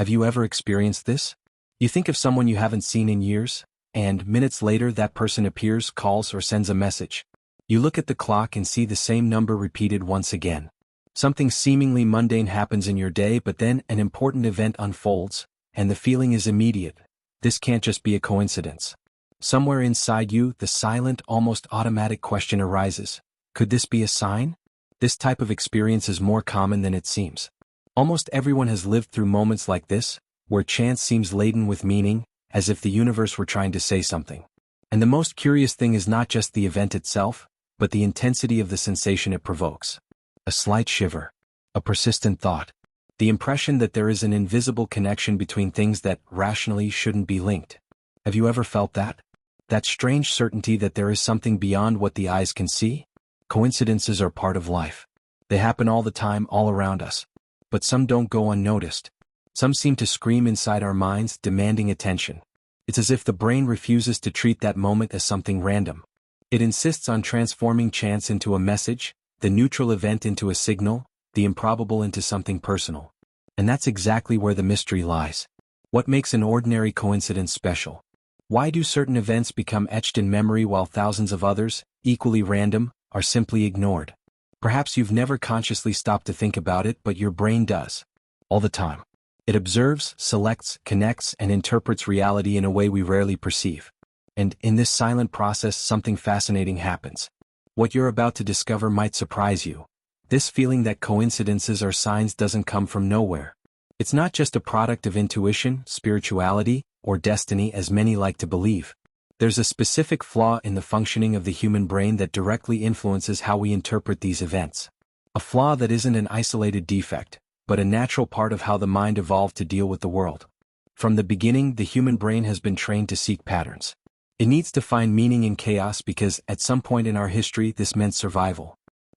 Have you ever experienced this? You think of someone you haven't seen in years, and minutes later that person appears, calls, or sends a message. You look at the clock and see the same number repeated once again. Something seemingly mundane happens in your day, but then an important event unfolds, and the feeling is immediate. This can't just be a coincidence. Somewhere inside you, the silent, almost automatic question arises. Could this be a sign? This type of experience is more common than it seems. Almost everyone has lived through moments like this, where chance seems laden with meaning, as if the universe were trying to say something. And the most curious thing is not just the event itself, but the intensity of the sensation it provokes. A slight shiver, a persistent thought, the impression that there is an invisible connection between things that rationally shouldn't be linked. Have you ever felt that? That strange certainty that there is something beyond what the eyes can see? Coincidences are part of life. They happen all the time, all around us. But some don't go unnoticed. Some seem to scream inside our minds, demanding attention. It's as if the brain refuses to treat that moment as something random. It insists on transforming chance into a message, the neutral event into a signal, the improbable into something personal. And that's exactly where the mystery lies. What makes an ordinary coincidence special? Why do certain events become etched in memory while thousands of others, equally random, are simply ignored? Perhaps you've never consciously stopped to think about it, but your brain does. All the time. It observes, selects, connects, and interprets reality in a way we rarely perceive. And in this silent process, something fascinating happens. What you're about to discover might surprise you. This feeling that coincidences are signs doesn't come from nowhere. It's not just a product of intuition, spirituality, or destiny as many like to believe. There's a specific flaw in the functioning of the human brain that directly influences how we interpret these events. A flaw that isn't an isolated defect, but a natural part of how the mind evolved to deal with the world. From the beginning, the human brain has been trained to seek patterns. It needs to find meaning in chaos because, at some point in our history, this meant survival.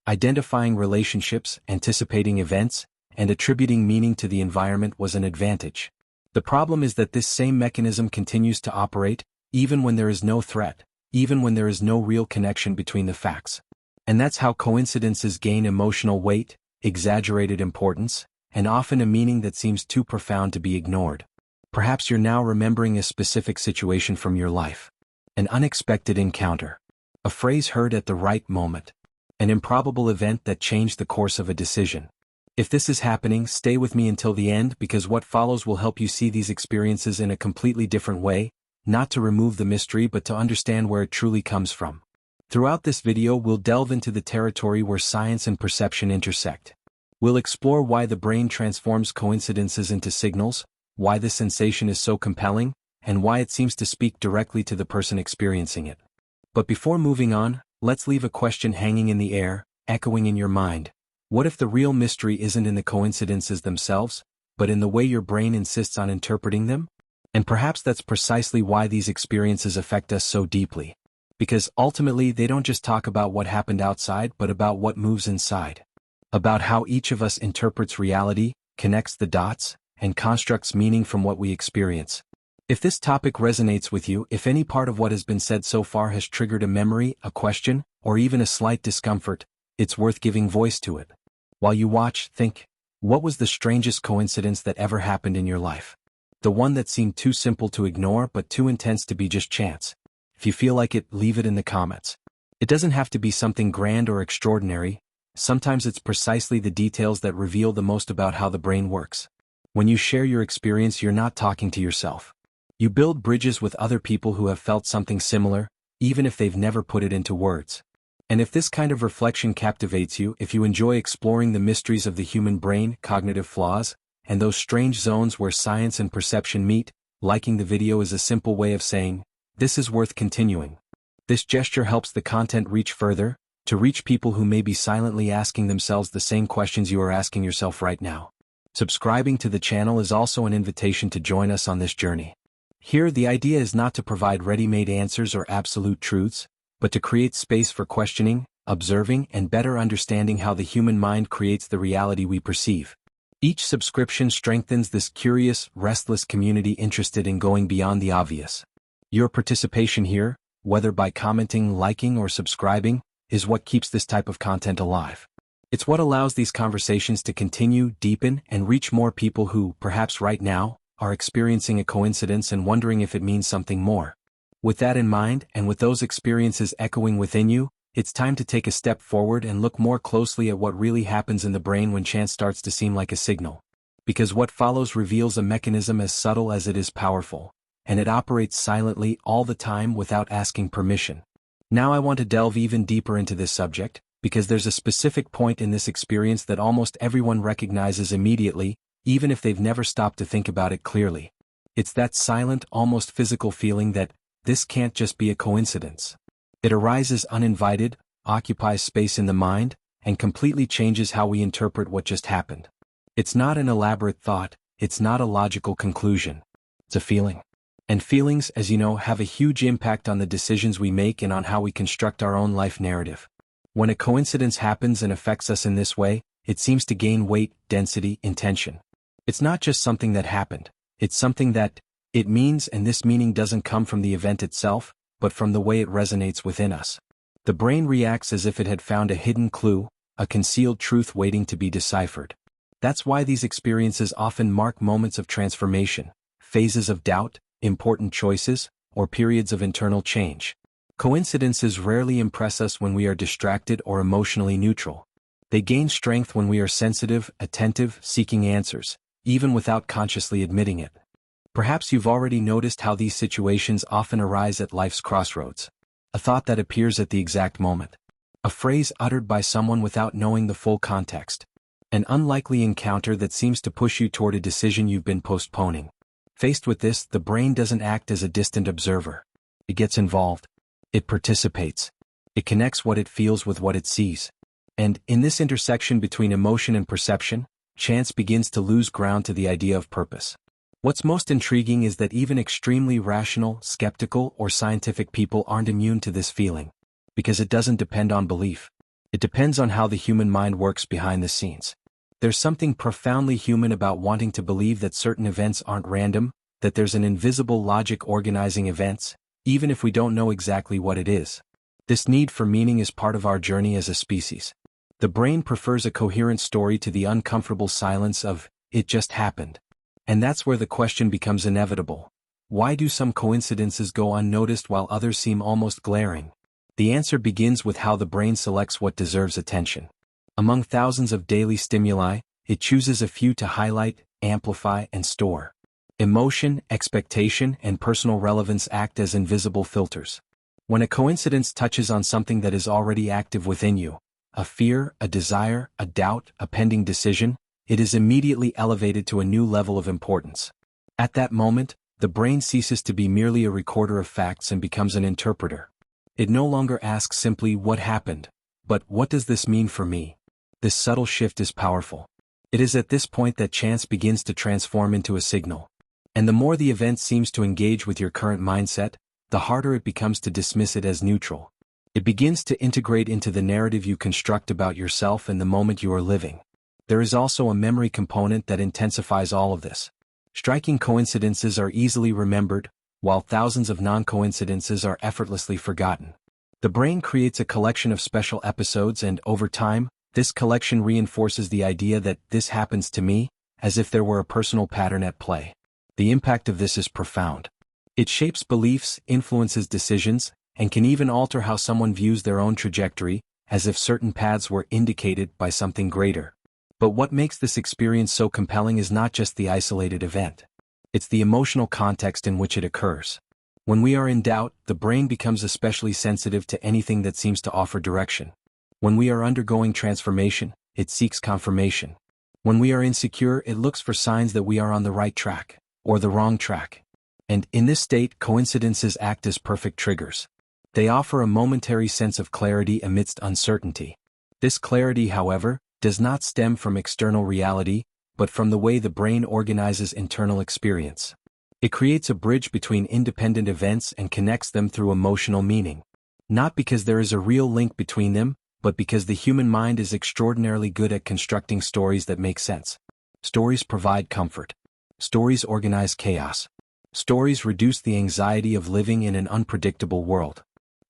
Identifying relationships, anticipating events, and attributing meaning to the environment was an advantage. The problem is that this same mechanism continues to operate, even when there is no threat, even when there is no real connection between the facts. And that's how coincidences gain emotional weight, exaggerated importance, and often a meaning that seems too profound to be ignored. Perhaps you're now remembering a specific situation from your life. An unexpected encounter. A phrase heard at the right moment. An improbable event that changed the course of a decision. If this is happening, stay with me until the end because what follows will help you see these experiences in a completely different way, not to remove the mystery but to understand where it truly comes from. Throughout this video we'll delve into the territory where science and perception intersect. We'll explore why the brain transforms coincidences into signals, why this sensation is so compelling, and why it seems to speak directly to the person experiencing it. But before moving on, let's leave a question hanging in the air, echoing in your mind. What if the real mystery isn't in the coincidences themselves, but in the way your brain insists on interpreting them? And perhaps that's precisely why these experiences affect us so deeply. Because ultimately they don't just talk about what happened outside but about what moves inside. About how each of us interprets reality, connects the dots, and constructs meaning from what we experience. If this topic resonates with you, if any part of what has been said so far has triggered a memory, a question, or even a slight discomfort, it's worth giving voice to it. While you watch, think, what was the strangest coincidence that ever happened in your life? The one that seemed too simple to ignore but too intense to be just chance. If you feel like it, leave it in the comments. It doesn't have to be something grand or extraordinary. Sometimes it's precisely the details that reveal the most about how the brain works. When you share your experience, you're not talking to yourself. You build bridges with other people who have felt something similar, even if they've never put it into words. And if this kind of reflection captivates you, if you enjoy exploring the mysteries of the human brain, cognitive flaws, and those strange zones where science and perception meet, liking the video is a simple way of saying, this is worth continuing. This gesture helps the content reach further, to reach people who may be silently asking themselves the same questions you are asking yourself right now. Subscribing to the channel is also an invitation to join us on this journey. Here, the idea is not to provide ready-made answers or absolute truths, but to create space for questioning, observing, and better understanding how the human mind creates the reality we perceive. Each subscription strengthens this curious, restless community interested in going beyond the obvious. Your participation here, whether by commenting, liking, or subscribing, is what keeps this type of content alive. It's what allows these conversations to continue, deepen, and reach more people who, perhaps right now, are experiencing a coincidence and wondering if it means something more. With that in mind, and with those experiences echoing within you, it's time to take a step forward and look more closely at what really happens in the brain when chance starts to seem like a signal. Because what follows reveals a mechanism as subtle as it is powerful, and it operates silently all the time without asking permission. Now I want to delve even deeper into this subject, because there's a specific point in this experience that almost everyone recognizes immediately, even if they've never stopped to think about it clearly. It's that silent, almost physical feeling that this can't just be a coincidence. It arises uninvited, occupies space in the mind, and completely changes how we interpret what just happened. It's not an elaborate thought, it's not a logical conclusion. It's a feeling. And feelings, as you know, have a huge impact on the decisions we make and on how we construct our own life narrative. When a coincidence happens and affects us in this way, it seems to gain weight, density, intention. It's not just something that happened, it's something that it means, and this meaning doesn't come from the event itself, but from the way it resonates within us. The brain reacts as if it had found a hidden clue, a concealed truth waiting to be deciphered. That's why these experiences often mark moments of transformation, phases of doubt, important choices, or periods of internal change. Coincidences rarely impress us when we are distracted or emotionally neutral. They gain strength when we are sensitive, attentive, seeking answers, even without consciously admitting it. Perhaps you've already noticed how these situations often arise at life's crossroads. A thought that appears at the exact moment. A phrase uttered by someone without knowing the full context. An unlikely encounter that seems to push you toward a decision you've been postponing. Faced with this, the brain doesn't act as a distant observer. It gets involved. It participates. It connects what it feels with what it sees. And, in this intersection between emotion and perception, chance begins to lose ground to the idea of purpose. What's most intriguing is that even extremely rational, skeptical, or scientific people aren't immune to this feeling. Because it doesn't depend on belief. It depends on how the human mind works behind the scenes. There's something profoundly human about wanting to believe that certain events aren't random, that there's an invisible logic organizing events, even if we don't know exactly what it is. This need for meaning is part of our journey as a species. The brain prefers a coherent story to the uncomfortable silence of, "It just happened." And that's where the question becomes inevitable. Why do some coincidences go unnoticed while others seem almost glaring? The answer begins with how the brain selects what deserves attention. Among thousands of daily stimuli, it chooses a few to highlight, amplify, and store. Emotion, expectation, and personal relevance act as invisible filters. When a coincidence touches on something that is already active within you, a fear, a desire, a doubt, a pending decision, it is immediately elevated to a new level of importance. At that moment, the brain ceases to be merely a recorder of facts and becomes an interpreter. It no longer asks simply what happened, but what does this mean for me? This subtle shift is powerful. It is at this point that chance begins to transform into a signal. And the more the event seems to engage with your current mindset, the harder it becomes to dismiss it as neutral. It begins to integrate into the narrative you construct about yourself and the moment you are living. There is also a memory component that intensifies all of this. Striking coincidences are easily remembered, while thousands of non-coincidences are effortlessly forgotten. The brain creates a collection of special episodes and, over time, this collection reinforces the idea that this happens to me, as if there were a personal pattern at play. The impact of this is profound. It shapes beliefs, influences decisions, and can even alter how someone views their own trajectory, as if certain paths were indicated by something greater. But what makes this experience so compelling is not just the isolated event. It's the emotional context in which it occurs. When we are in doubt, the brain becomes especially sensitive to anything that seems to offer direction. When we are undergoing transformation, it seeks confirmation. When we are insecure, it looks for signs that we are on the right track, or the wrong track. And in this state, coincidences act as perfect triggers. They offer a momentary sense of clarity amidst uncertainty. This clarity, however, does not stem from external reality, but from the way the brain organizes internal experience. It creates a bridge between independent events and connects them through emotional meaning. Not because there is a real link between them, but because the human mind is extraordinarily good at constructing stories that make sense. Stories provide comfort. Stories organize chaos. Stories reduce the anxiety of living in an unpredictable world.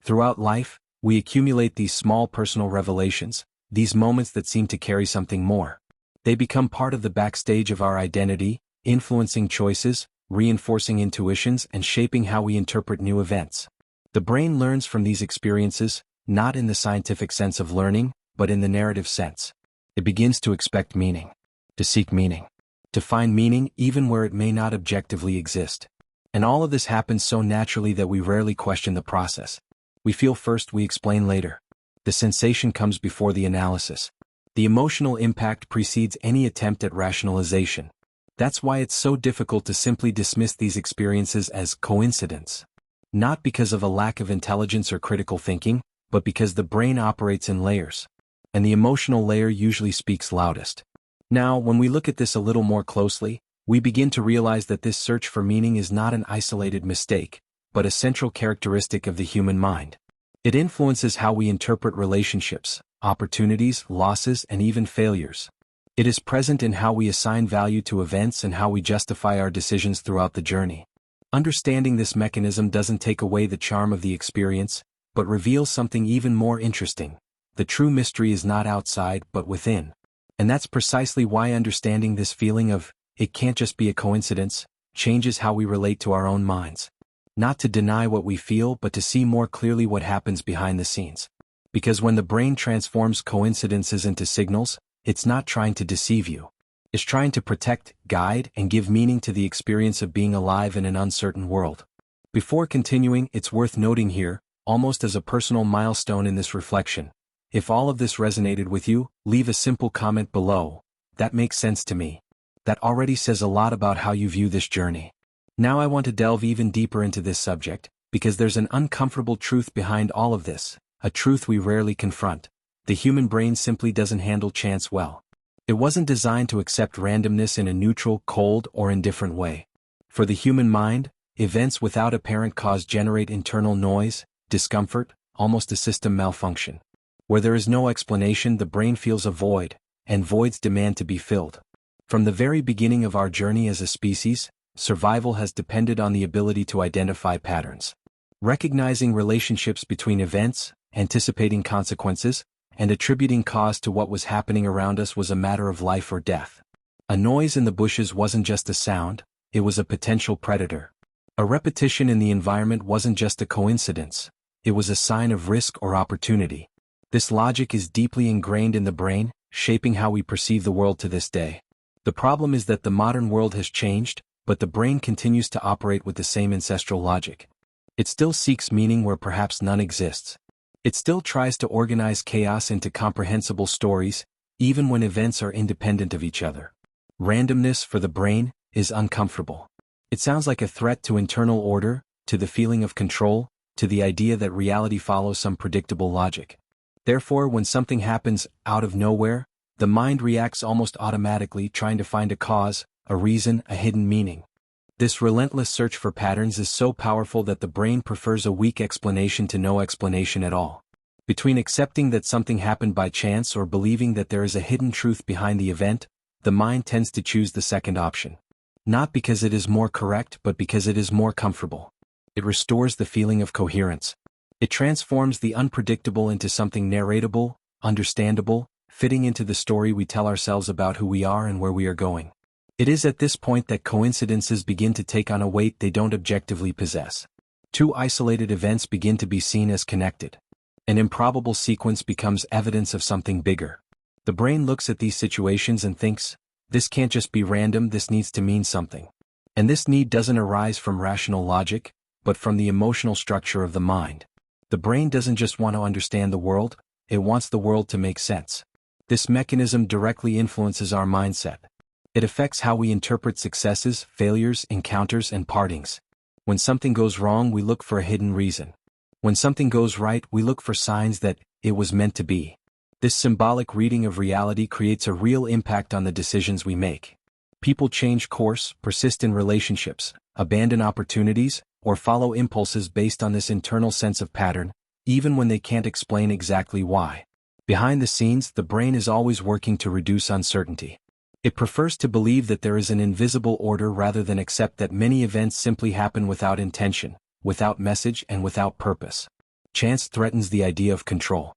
Throughout life, we accumulate these small personal revelations, these moments that seem to carry something more. They become part of the backstage of our identity, influencing choices, reinforcing intuitions, and shaping how we interpret new events. The brain learns from these experiences, not in the scientific sense of learning, but in the narrative sense. It begins to expect meaning, to seek meaning, to find meaning even where it may not objectively exist. And all of this happens so naturally that we rarely question the process. We feel first, we explain later. The sensation comes before the analysis. The emotional impact precedes any attempt at rationalization. That's why it's so difficult to simply dismiss these experiences as coincidence. Not because of a lack of intelligence or critical thinking, but because the brain operates in layers. And the emotional layer usually speaks loudest. Now, when we look at this a little more closely, we begin to realize that this search for meaning is not an isolated mistake, but a central characteristic of the human mind. It influences how we interpret relationships, opportunities, losses, and even failures. It is present in how we assign value to events and how we justify our decisions throughout the journey. Understanding this mechanism doesn't take away the charm of the experience, but reveals something even more interesting. The true mystery is not outside, but within. And that's precisely why understanding this feeling of, it can't just be a coincidence, changes how we relate to our own minds. Not to deny what we feel, but to see more clearly what happens behind the scenes. Because when the brain transforms coincidences into signals, it's not trying to deceive you. It's trying to protect, guide, and give meaning to the experience of being alive in an uncertain world. Before continuing, it's worth noting here, almost as a personal milestone in this reflection. If all of this resonated with you, leave a simple comment below. That makes sense to me. That already says a lot about how you view this journey. Now I want to delve even deeper into this subject, because there's an uncomfortable truth behind all of this, a truth we rarely confront. The human brain simply doesn't handle chance well. It wasn't designed to accept randomness in a neutral, cold, or indifferent way. For the human mind, events without apparent cause generate internal noise, discomfort, almost a system malfunction. Where there is no explanation, the brain feels a void, and voids demand to be filled. From the very beginning of our journey as a species, survival has depended on the ability to identify patterns. Recognizing relationships between events, anticipating consequences, and attributing cause to what was happening around us was a matter of life or death. A noise in the bushes wasn't just a sound, it was a potential predator. A repetition in the environment wasn't just a coincidence, it was a sign of risk or opportunity. This logic is deeply ingrained in the brain, shaping how we perceive the world to this day. The problem is that the modern world has changed, but the brain continues to operate with the same ancestral logic. It still seeks meaning where perhaps none exists. It still tries to organize chaos into comprehensible stories, even when events are independent of each other. Randomness, for the brain, is uncomfortable. It sounds like a threat to internal order, to the feeling of control, to the idea that reality follows some predictable logic. Therefore, when something happens out of nowhere, the mind reacts almost automatically, trying to find a cause, a reason, a hidden meaning. This relentless search for patterns is so powerful that the brain prefers a weak explanation to no explanation at all. Between accepting that something happened by chance or believing that there is a hidden truth behind the event, the mind tends to choose the second option. Not because it is more correct, but because it is more comfortable. It restores the feeling of coherence. It transforms the unpredictable into something narratable, understandable, fitting into the story we tell ourselves about who we are and where we are going. It is at this point that coincidences begin to take on a weight they don't objectively possess. Two isolated events begin to be seen as connected. An improbable sequence becomes evidence of something bigger. The brain looks at these situations and thinks, this can't just be random, this needs to mean something. And this need doesn't arise from rational logic, but from the emotional structure of the mind. The brain doesn't just want to understand the world, it wants the world to make sense. This mechanism directly influences our mindset. It affects how we interpret successes, failures, encounters, and partings. When something goes wrong, we look for a hidden reason. When something goes right, we look for signs that it was meant to be. This symbolic reading of reality creates a real impact on the decisions we make. People change course, persist in relationships, abandon opportunities, or follow impulses based on this internal sense of pattern, even when they can't explain exactly why. Behind the scenes, the brain is always working to reduce uncertainty. It prefers to believe that there is an invisible order rather than accept that many events simply happen without intention, without message, and without purpose. Chance threatens the idea of control.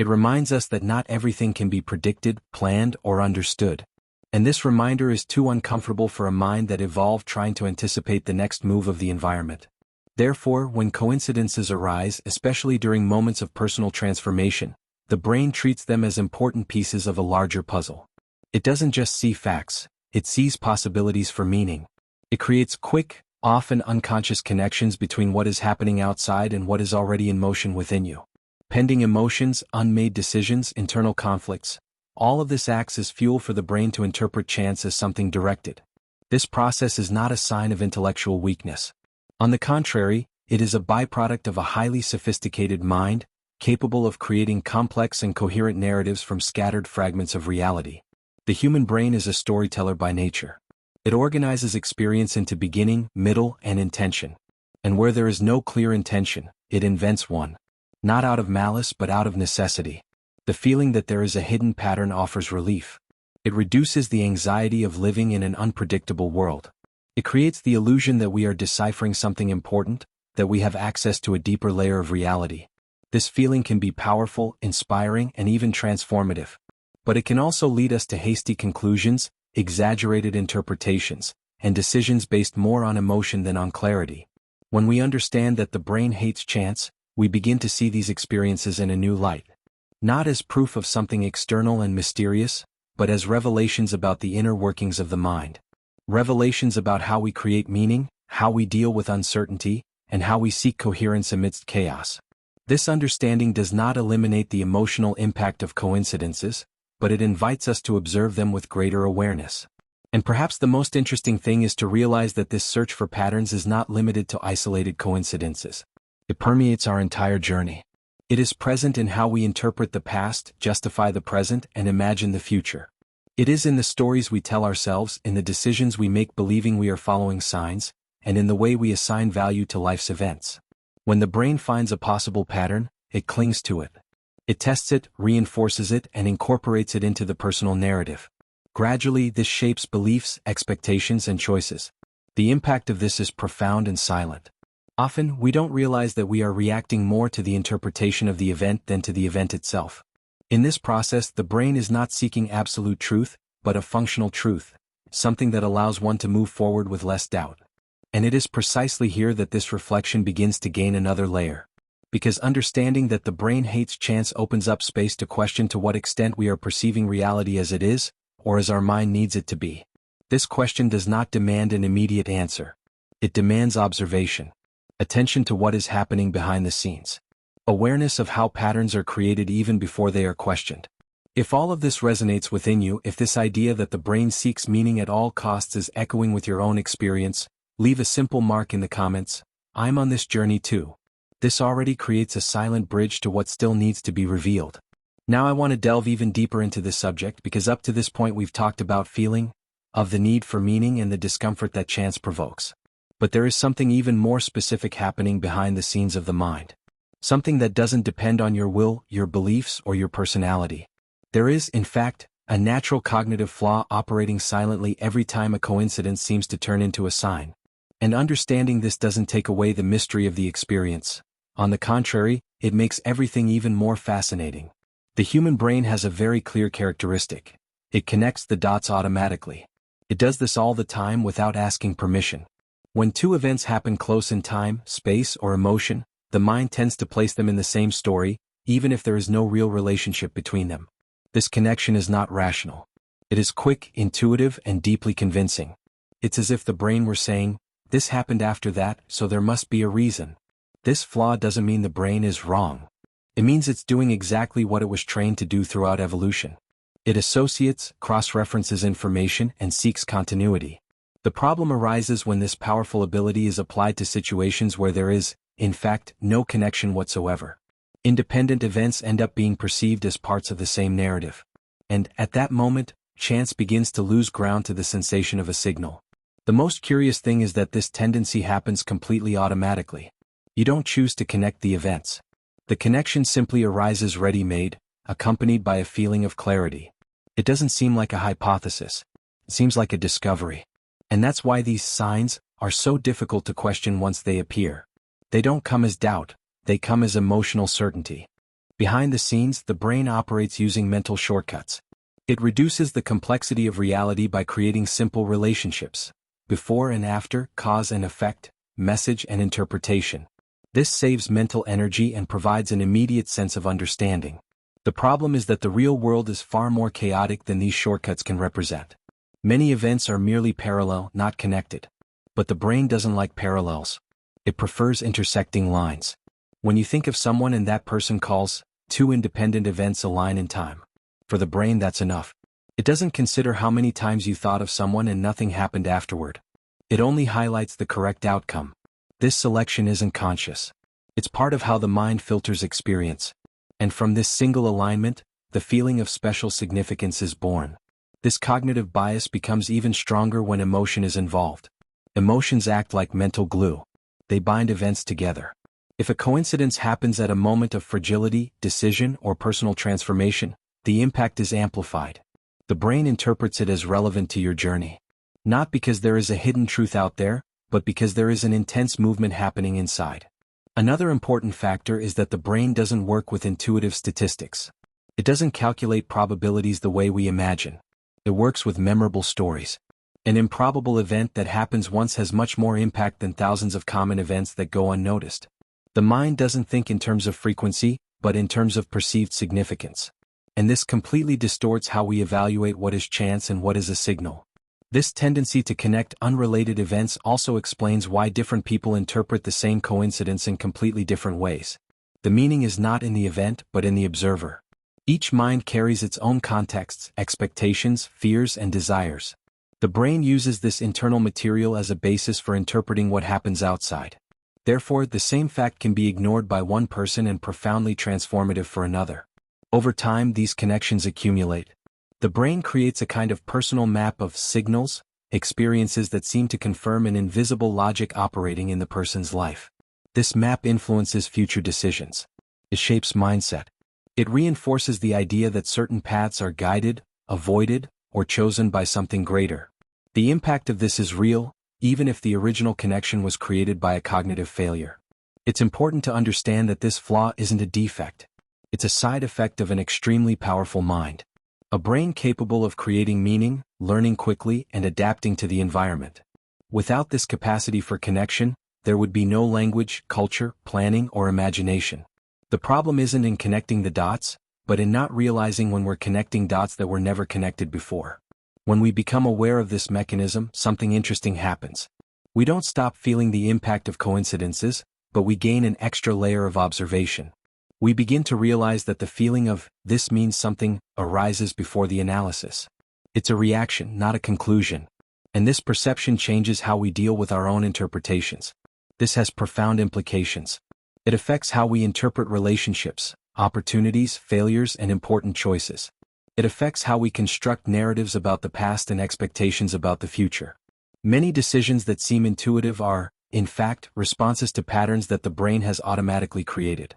It reminds us that not everything can be predicted, planned, or understood. And this reminder is too uncomfortable for a mind that evolved trying to anticipate the next move of the environment. Therefore, when coincidences arise, especially during moments of personal transformation, the brain treats them as important pieces of a larger puzzle. It doesn't just see facts, it sees possibilities for meaning. It creates quick, often unconscious connections between what is happening outside and what is already in motion within you. Pending emotions, unmade decisions, internal conflicts. All of this acts as fuel for the brain to interpret chance as something directed. This process is not a sign of intellectual weakness. On the contrary, it is a byproduct of a highly sophisticated mind, capable of creating complex and coherent narratives from scattered fragments of reality. The human brain is a storyteller by nature. It organizes experience into beginning, middle, and intention. And where there is no clear intention, it invents one. Not out of malice but out of necessity. The feeling that there is a hidden pattern offers relief. It reduces the anxiety of living in an unpredictable world. It creates the illusion that we are deciphering something important, that we have access to a deeper layer of reality. This feeling can be powerful, inspiring, and even transformative. But it can also lead us to hasty conclusions, exaggerated interpretations, and decisions based more on emotion than on clarity. When we understand that the brain hates chance, we begin to see these experiences in a new light. Not as proof of something external and mysterious, but as revelations about the inner workings of the mind. Revelations about how we create meaning, how we deal with uncertainty, and how we seek coherence amidst chaos. This understanding does not eliminate the emotional impact of coincidences, but it invites us to observe them with greater awareness. And perhaps the most interesting thing is to realize that this search for patterns is not limited to isolated coincidences. It permeates our entire journey. It is present in how we interpret the past, justify the present, and imagine the future. It is in the stories we tell ourselves, in the decisions we make believing we are following signs, and in the way we assign value to life's events. When the brain finds a possible pattern, it clings to it. It tests it, reinforces it, and incorporates it into the personal narrative. Gradually, this shapes beliefs, expectations, and choices. The impact of this is profound and silent. Often, we don't realize that we are reacting more to the interpretation of the event than to the event itself. In this process, the brain is not seeking absolute truth, but a functional truth, something that allows one to move forward with less doubt. And it is precisely here that this reflection begins to gain another layer. Because understanding that the brain hates chance opens up space to question to what extent we are perceiving reality as it is, or as our mind needs it to be. This question does not demand an immediate answer. It demands observation. Attention to what is happening behind the scenes. Awareness of how patterns are created even before they are questioned. If all of this resonates within you, if this idea that the brain seeks meaning at all costs is echoing with your own experience, leave a simple mark in the comments. I'm on this journey too. This already creates a silent bridge to what still needs to be revealed. Now I want to delve even deeper into this subject because up to this point we've talked about feeling, of the need for meaning and the discomfort that chance provokes. But there is something even more specific happening behind the scenes of the mind. Something that doesn't depend on your will, your beliefs, or your personality. There is, in fact, a natural cognitive flaw operating silently every time a coincidence seems to turn into a sign. And understanding this doesn't take away the mystery of the experience. On the contrary, it makes everything even more fascinating. The human brain has a very clear characteristic. It connects the dots automatically. It does this all the time without asking permission. When two events happen close in time, space, or emotion, the mind tends to place them in the same story, even if there is no real relationship between them. This connection is not rational. It is quick, intuitive, and deeply convincing. It's as if the brain were saying, "This happened after that, so there must be a reason." This flaw doesn't mean the brain is wrong. It means it's doing exactly what it was trained to do throughout evolution. It associates, cross-references information, and seeks continuity. The problem arises when this powerful ability is applied to situations where there is, in fact, no connection whatsoever. Independent events end up being perceived as parts of the same narrative. And, at that moment, chance begins to lose ground to the sensation of a signal. The most curious thing is that this tendency happens completely automatically. You don't choose to connect the events. The connection simply arises ready-made, accompanied by a feeling of clarity. It doesn't seem like a hypothesis. It seems like a discovery. And that's why these signs are so difficult to question once they appear. They don't come as doubt, they come as emotional certainty. Behind the scenes, the brain operates using mental shortcuts. It reduces the complexity of reality by creating simple relationships: before and after, cause and effect, message and interpretation. This saves mental energy and provides an immediate sense of understanding. The problem is that the real world is far more chaotic than these shortcuts can represent. Many events are merely parallel, not connected. But the brain doesn't like parallels. It prefers intersecting lines. When you think of someone and that person calls, two independent events align in time. For the brain, that's enough. It doesn't consider how many times you thought of someone and nothing happened afterward. It only highlights the correct outcome. This selection isn't conscious. It's part of how the mind filters experience. And from this single alignment, the feeling of special significance is born. This cognitive bias becomes even stronger when emotion is involved. Emotions act like mental glue. They bind events together. If a coincidence happens at a moment of fragility, decision, or personal transformation, the impact is amplified. The brain interprets it as relevant to your journey. Not because there is a hidden truth out there, but because there is an intense movement happening inside. Another important factor is that the brain doesn't work with intuitive statistics. It doesn't calculate probabilities the way we imagine. It works with memorable stories. An improbable event that happens once has much more impact than thousands of common events that go unnoticed. The mind doesn't think in terms of frequency, but in terms of perceived significance. And this completely distorts how we evaluate what is chance and what is a signal. This tendency to connect unrelated events also explains why different people interpret the same coincidence in completely different ways. The meaning is not in the event, but in the observer. Each mind carries its own contexts, expectations, fears, and desires. The brain uses this internal material as a basis for interpreting what happens outside. Therefore, the same fact can be ignored by one person and profoundly transformative for another. Over time, these connections accumulate. The brain creates a kind of personal map of signals, experiences that seem to confirm an invisible logic operating in the person's life. This map influences future decisions. It shapes mindset. It reinforces the idea that certain paths are guided, avoided, or chosen by something greater. The impact of this is real, even if the original connection was created by a cognitive failure. It's important to understand that this flaw isn't a defect. It's a side effect of an extremely powerful mind. A brain capable of creating meaning, learning quickly, and adapting to the environment. Without this capacity for connection, there would be no language, culture, planning, or imagination. The problem isn't in connecting the dots, but in not realizing when we're connecting dots that were never connected before. When we become aware of this mechanism, something interesting happens. We don't stop feeling the impact of coincidences, but we gain an extra layer of observation. We begin to realize that the feeling of, "this means something," arises before the analysis. It's a reaction, not a conclusion. And this perception changes how we deal with our own interpretations. This has profound implications. It affects how we interpret relationships, opportunities, failures, and important choices. It affects how we construct narratives about the past and expectations about the future. Many decisions that seem intuitive are, in fact, responses to patterns that the brain has automatically created.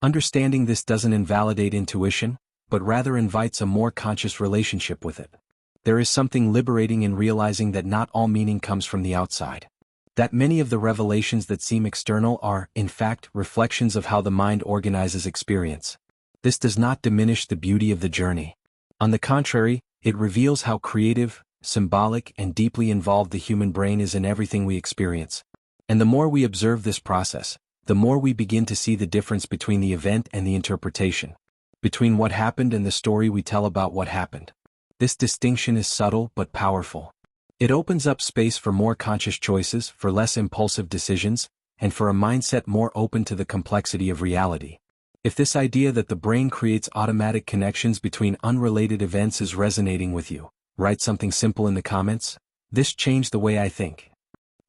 Understanding this doesn't invalidate intuition, but rather invites a more conscious relationship with it. There is something liberating in realizing that not all meaning comes from the outside. That many of the revelations that seem external are, in fact, reflections of how the mind organizes experience. This does not diminish the beauty of the journey. On the contrary, it reveals how creative, symbolic, and deeply involved the human brain is in everything we experience. And the more we observe this process, the more we begin to see the difference between the event and the interpretation. Between what happened and the story we tell about what happened. This distinction is subtle but powerful. It opens up space for more conscious choices, for less impulsive decisions, and for a mindset more open to the complexity of reality. If this idea that the brain creates automatic connections between unrelated events is resonating with you, write something simple in the comments. "This changed the way I think."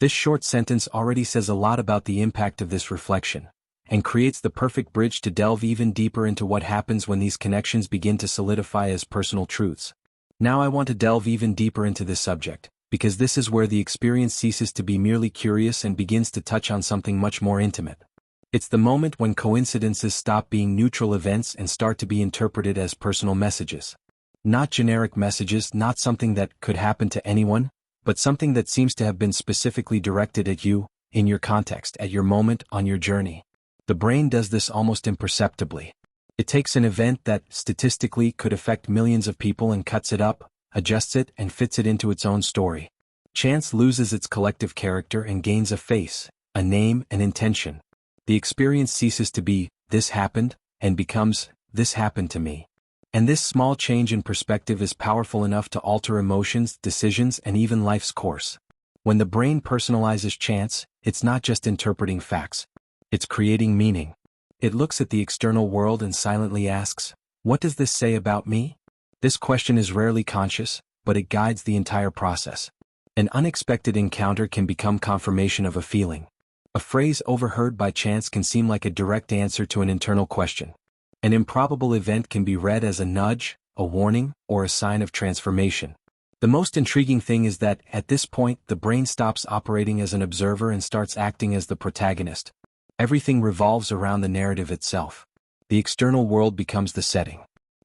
This short sentence already says a lot about the impact of this reflection, and creates the perfect bridge to delve even deeper into what happens when these connections begin to solidify as personal truths. Now I want to delve even deeper into this subject, because this is where the experience ceases to be merely curious and begins to touch on something much more intimate. It's the moment when coincidences stop being neutral events and start to be interpreted as personal messages. Not generic messages, not something that could happen to anyone, but something that seems to have been specifically directed at you, in your context, at your moment, on your journey. The brain does this almost imperceptibly. It takes an event that, statistically, could affect millions of people and cuts it up, adjusts it, and fits it into its own story. Chance loses its collective character and gains a face, a name, an intention. The experience ceases to be, "this happened," and becomes, "this happened to me." And this small change in perspective is powerful enough to alter emotions, decisions, and even life's course. When the brain personalizes chance, it's not just interpreting facts. It's creating meaning. It looks at the external world and silently asks, "What does this say about me?" This question is rarely conscious, but it guides the entire process. An unexpected encounter can become confirmation of a feeling. A phrase overheard by chance can seem like a direct answer to an internal question. An improbable event can be read as a nudge, a warning, or a sign of transformation. The most intriguing thing is that, at this point, the brain stops operating as an observer and starts acting as the protagonist. Everything revolves around the narrative itself. The external world becomes the setting.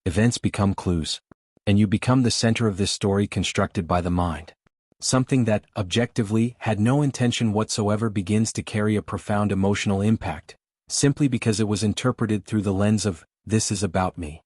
Events become clues. And you become the center of this story constructed by the mind. Something that, objectively, had no intention whatsoever begins to carry a profound emotional impact, simply because it was interpreted through the lens of, "this is about me."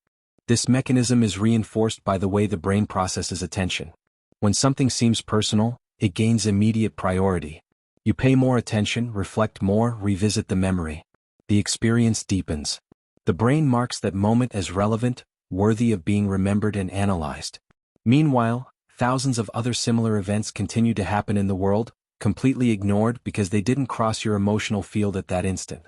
This mechanism is reinforced by the way the brain processes attention. When something seems personal, it gains immediate priority. You pay more attention, reflect more, revisit the memory. The experience deepens. The brain marks that moment as relevant, worthy of being remembered and analyzed. Meanwhile, thousands of other similar events continue to happen in the world, completely ignored because they didn't cross your emotional field at that instant.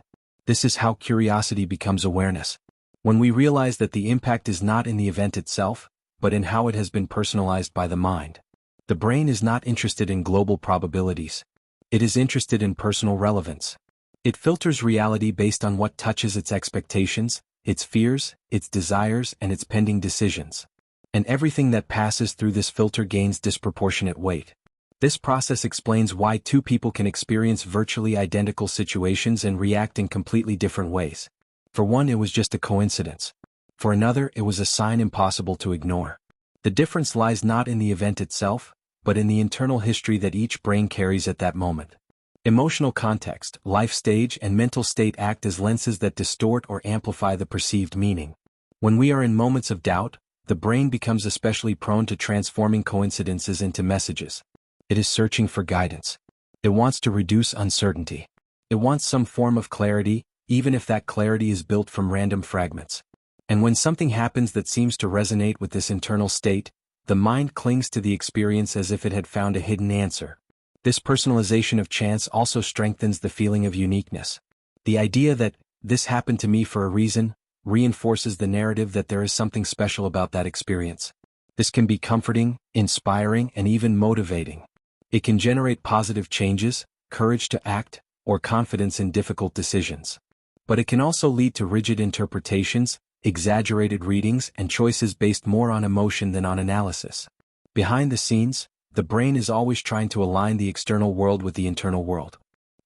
This is how curiosity becomes awareness. When we realize that the impact is not in the event itself, but in how it has been personalized by the mind. The brain is not interested in global probabilities. It is interested in personal relevance. It filters reality based on what touches its expectations, its fears, its desires, and its pending decisions. And everything that passes through this filter gains disproportionate weight. This process explains why two people can experience virtually identical situations and react in completely different ways. For one, it was just a coincidence. For another, it was a sign impossible to ignore. The difference lies not in the event itself, but in the internal history that each brain carries at that moment. Emotional context, life stage, and mental state act as lenses that distort or amplify the perceived meaning. When we are in moments of doubt, the brain becomes especially prone to transforming coincidences into messages. It is searching for guidance. It wants to reduce uncertainty. It wants some form of clarity, even if that clarity is built from random fragments. And when something happens that seems to resonate with this internal state, the mind clings to the experience as if it had found a hidden answer. This personalization of chance also strengthens the feeling of uniqueness. The idea that, "this happened to me for a reason," reinforces the narrative that there is something special about that experience. This can be comforting, inspiring, and even motivating. It can generate positive changes, courage to act, or confidence in difficult decisions. But it can also lead to rigid interpretations, exaggerated readings, and choices based more on emotion than on analysis. Behind the scenes, the brain is always trying to align the external world with the internal world.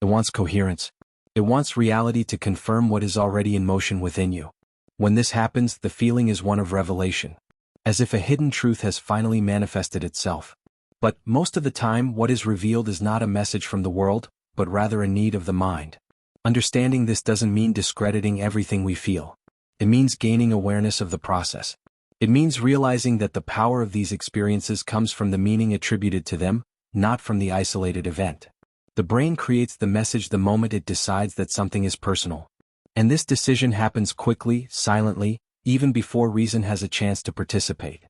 It wants coherence. It wants reality to confirm what is already in motion within you. When this happens, the feeling is one of revelation, as if a hidden truth has finally manifested itself. But, most of the time, what is revealed is not a message from the world, but rather a need of the mind. Understanding this doesn't mean discrediting everything we feel. It means gaining awareness of the process. It means realizing that the power of these experiences comes from the meaning attributed to them, not from the isolated event. The brain creates the message the moment it decides that something is personal. And this decision happens quickly, silently, even before reason has a chance to participate.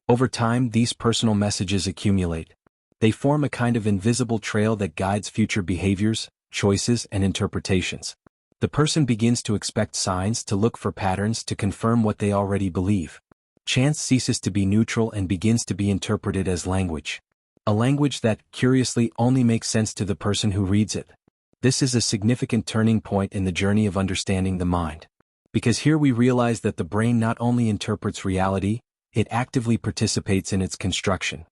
Over time, these personal messages accumulate. They form a kind of invisible trail that guides future behaviors, choices, and interpretations. The person begins to expect signs, to look for patterns, to confirm what they already believe. Chance ceases to be neutral and begins to be interpreted as language. A language that, curiously, only makes sense to the person who reads it. This is a significant turning point in the journey of understanding the mind. Because here we realize that the brain not only interprets reality, it actively participates in its construction.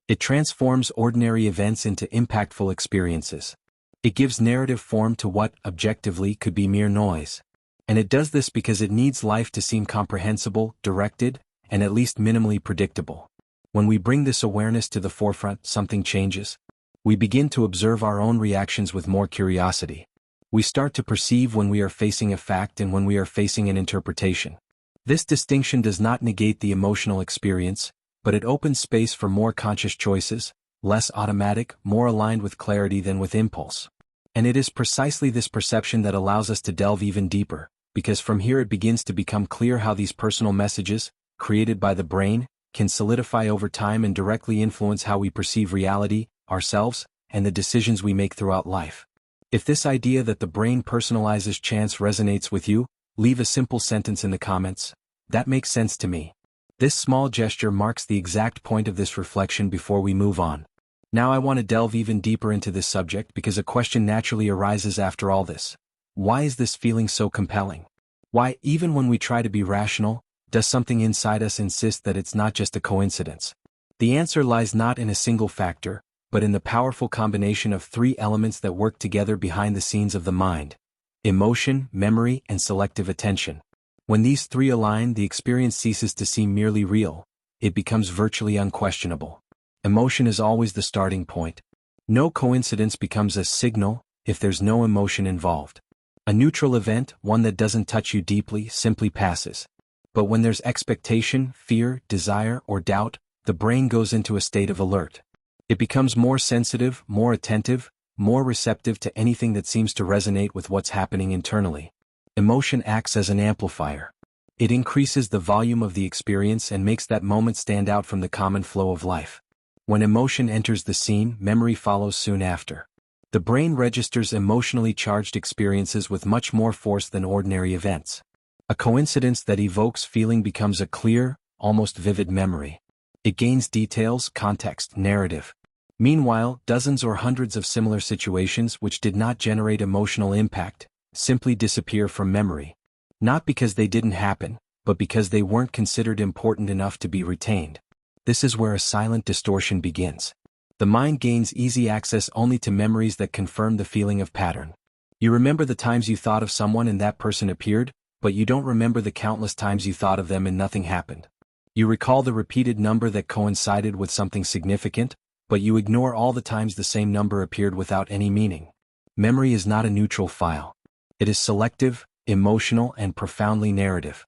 It transforms ordinary events into impactful experiences. It gives narrative form to what, objectively, could be mere noise. And it does this because it needs life to seem comprehensible, directed, and at least minimally predictable. When we bring this awareness to the forefront, something changes. We begin to observe our own reactions with more curiosity. We start to perceive when we are facing a fact and when we are facing an interpretation. This distinction does not negate the emotional experience, but it opens space for more conscious choices, less automatic, more aligned with clarity than with impulse. And it is precisely this perception that allows us to delve even deeper, because from here it begins to become clear how these personal messages, created by the brain, can solidify over time and directly influence how we perceive reality, ourselves, and the decisions we make throughout life. If this idea that the brain personalizes chance resonates with you, leave a simple sentence in the comments. That makes sense to me. This small gesture marks the exact point of this reflection before we move on. Now I want to delve even deeper into this subject because a question naturally arises after all this. Why is this feeling so compelling? Why, even when we try to be rational, does something inside us insist that it's not just a coincidence? The answer lies not in a single factor, but in the powerful combination of three elements that work together behind the scenes of the mind: emotion, memory, and selective attention. When these three align, the experience ceases to seem merely real. It becomes virtually unquestionable. Emotion is always the starting point. No coincidence becomes a signal if there's no emotion involved. A neutral event, one that doesn't touch you deeply, simply passes. But when there's expectation, fear, desire, or doubt, the brain goes into a state of alert. It becomes more sensitive, more attentive, more receptive to anything that seems to resonate with what's happening internally. Emotion acts as an amplifier. It increases the volume of the experience and makes that moment stand out from the common flow of life. When emotion enters the scene, memory follows soon after. The brain registers emotionally charged experiences with much more force than ordinary events. A coincidence that evokes feeling becomes a clear, almost vivid memory. It gains details, context, narrative. Meanwhile, dozens or hundreds of similar situations which did not generate emotional impact simply disappear from memory. Not because they didn't happen, but because they weren't considered important enough to be retained. This is where a silent distortion begins. The mind gains easy access only to memories that confirm the feeling of pattern. You remember the times you thought of someone and that person appeared, but you don't remember the countless times you thought of them and nothing happened. You recall the repeated number that coincided with something significant, but you ignore all the times the same number appeared without any meaning. Memory is not a neutral file. It is selective, emotional, and profoundly narrative.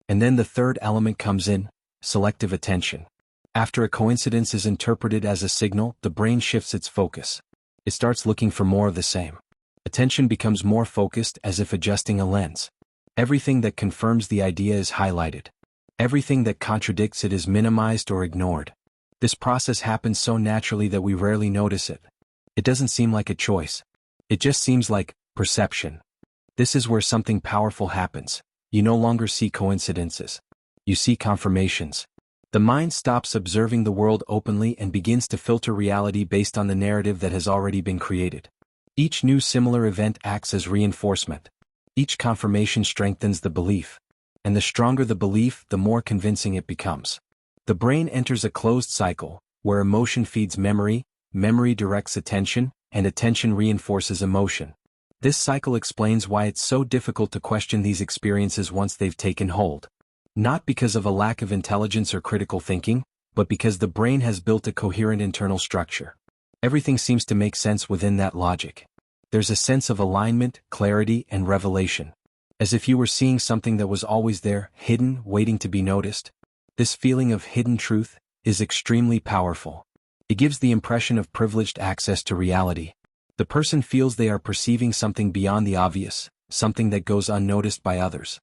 And then the third element comes in: selective attention. After a coincidence is interpreted as a signal, the brain shifts its focus. It starts looking for more of the same. Attention becomes more focused, as if adjusting a lens. Everything that confirms the idea is highlighted. Everything that contradicts it is minimized or ignored. This process happens so naturally that we rarely notice it. It doesn't seem like a choice. It just seems like perception. This is where something powerful happens. You no longer see coincidences. You see confirmations. The mind stops observing the world openly and begins to filter reality based on the narrative that has already been created. Each new similar event acts as reinforcement. Each confirmation strengthens the belief. And the stronger the belief, the more convincing it becomes. The brain enters a closed cycle, where emotion feeds memory, memory directs attention, and attention reinforces emotion. This cycle explains why it's so difficult to question these experiences once they've taken hold. Not because of a lack of intelligence or critical thinking, but because the brain has built a coherent internal structure. Everything seems to make sense within that logic. There's a sense of alignment, clarity, and revelation. As if you were seeing something that was always there, hidden, waiting to be noticed. This feeling of hidden truth is extremely powerful. It gives the impression of privileged access to reality. The person feels they are perceiving something beyond the obvious, something that goes unnoticed by others.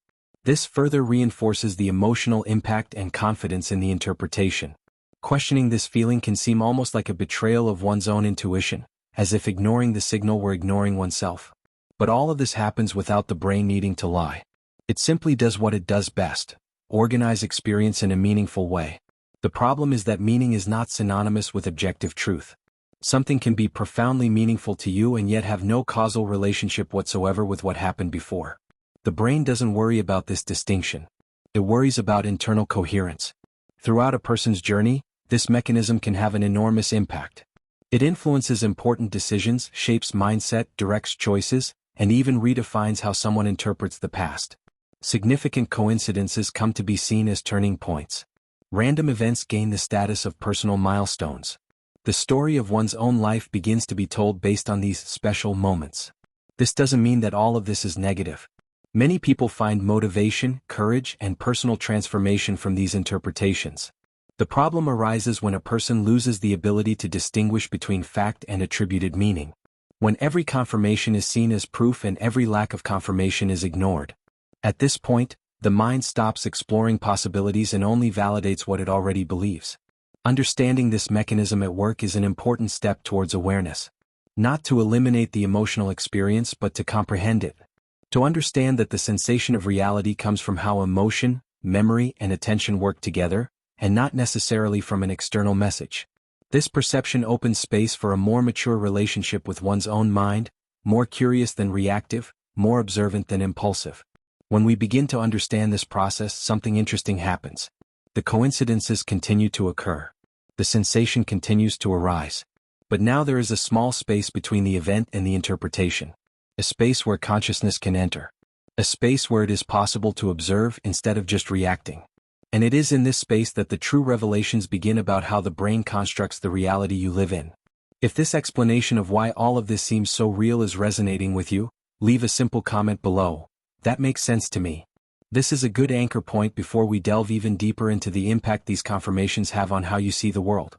This further reinforces the emotional impact and confidence in the interpretation. Questioning this feeling can seem almost like a betrayal of one's own intuition, as if ignoring the signal were ignoring oneself. But all of this happens without the brain needing to lie. It simply does what it does best: organize experience in a meaningful way. The problem is that meaning is not synonymous with objective truth. Something can be profoundly meaningful to you and yet have no causal relationship whatsoever with what happened before. The brain doesn't worry about this distinction. It worries about internal coherence. Throughout a person's journey, this mechanism can have an enormous impact. It influences important decisions, shapes mindset, directs choices, and even redefines how someone interprets the past. Significant coincidences come to be seen as turning points. Random events gain the status of personal milestones. The story of one's own life begins to be told based on these special moments. This doesn't mean that all of this is negative. Many people find motivation, courage, and personal transformation from these interpretations. The problem arises when a person loses the ability to distinguish between fact and attributed meaning. When every confirmation is seen as proof and every lack of confirmation is ignored. At this point, the mind stops exploring possibilities and only validates what it already believes. Understanding this mechanism at work is an important step towards awareness. Not to eliminate the emotional experience but to comprehend it. To understand that the sensation of reality comes from how emotion, memory, and attention work together, and not necessarily from an external message. This perception opens space for a more mature relationship with one's own mind, more curious than reactive, more observant than impulsive. When we begin to understand this process, something interesting happens. The coincidences continue to occur. The sensation continues to arise. But now there is a small space between the event and the interpretation. A space where consciousness can enter. A space where it is possible to observe instead of just reacting. And it is in this space that the true revelations begin about how the brain constructs the reality you live in. If this explanation of why all of this seems so real is resonating with you, leave a simple comment below. That makes sense to me. This is a good anchor point before we delve even deeper into the impact these confirmations have on how you see the world.